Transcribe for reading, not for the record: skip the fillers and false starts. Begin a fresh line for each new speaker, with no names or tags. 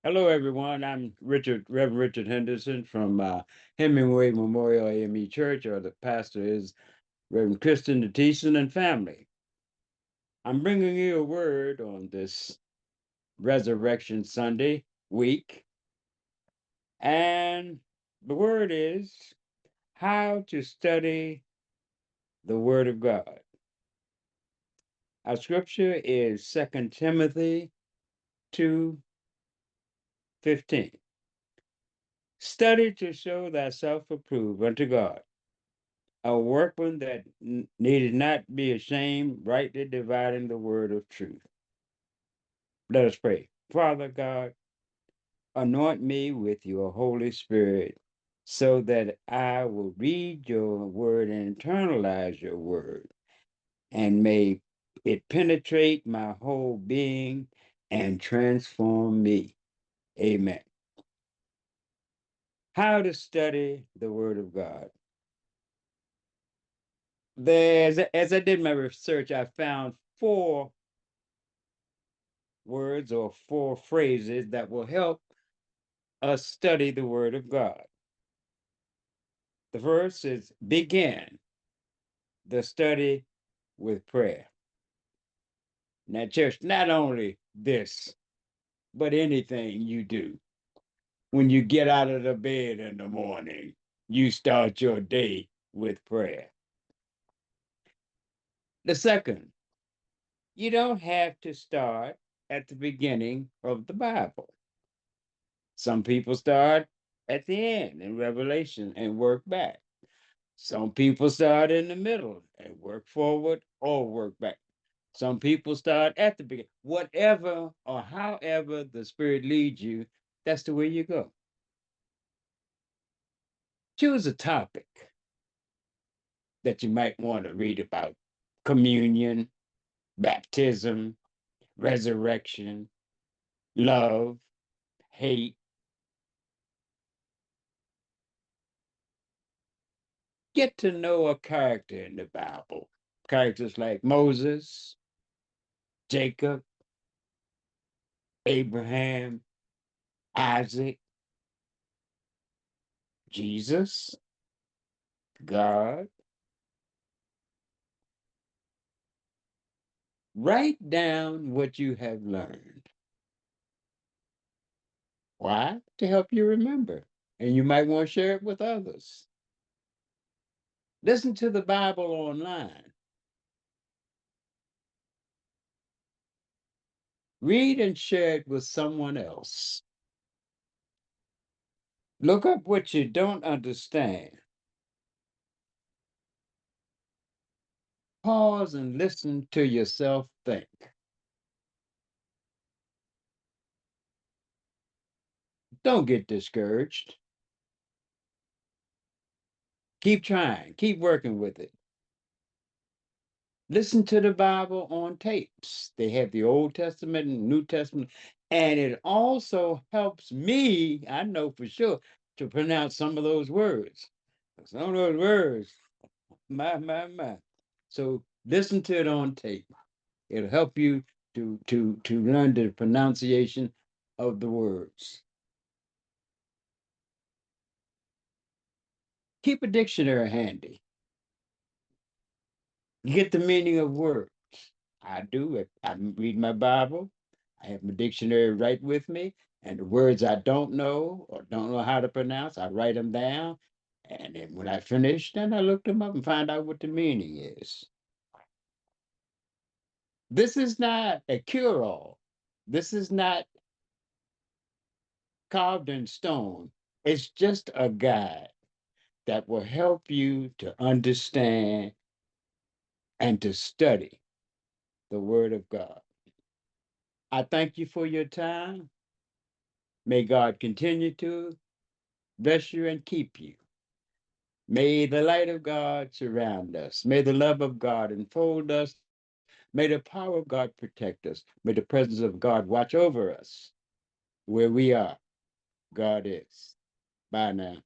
Hello, everyone. I'm Reverend Richard Henderson from Hemingway Memorial AME Church, or the pastor is Reverend Krishnan, Natesan, and family. I'm bringing you a word on this Resurrection Sunday week, and the word is how to study the Word of God. Our scripture is 2 Timothy 2:15. Study to show thyself approved unto God, a workman that needed not be ashamed, rightly dividing the word of truth. Let us pray. Father God, anoint me with your Holy Spirit so that I will read your word and internalize your word, and may it penetrate my whole being and transform me. Amen. How to study the word of God. As I did my research, I found four words or four phrases that will help us study the Word of God. The first is begin the study with prayer. Now, church, not only this, but anything you do. When you get out of the bed in the morning, you start your day with prayer. The second, you don't have to start at the beginning of the Bible. Some people start at the end in Revelation and work back. Some people start in the middle and work forward or work back. Some people start at the beginning. Whatever or however the Spirit leads you, that's the way you go. Choose a topic that you might want to read about: communion, baptism, resurrection, love, hate. Get to know a character in the Bible. Characters like Moses, Jacob, Abraham, Isaac, Jesus, God. Write down what you have learned. Why? To help you remember. And you might want to share it with others. Listen to the Bible online. Read and share it with someone else. Look up what you don't understand. Pause and listen to yourself think. Don't get discouraged. Keep trying, keep working with it. Listen to the Bible on tapes. They have the Old Testament and New Testament, and it also helps me, I know for sure, to pronounce some of those words. Some of those words, my. So listen to it on tape. It'll help you to learn the pronunciation of the words. Keep a dictionary handy. Get the meaning of words. I do it. I read my Bible. I have my dictionary right with me. And the words I don't know or don't know how to pronounce, I write them down. And then when I finish, then I look them up and find out what the meaning is. This is not a cure all. This is not carved in stone. It's just a guide that will help you to understand and to study the Word of God. I thank you for your time. May God continue to bless you and keep you. May the light of God surround us. May the love of God enfold us. May the power of God protect us. May the presence of God watch over us. Where we are, God is. Bye now.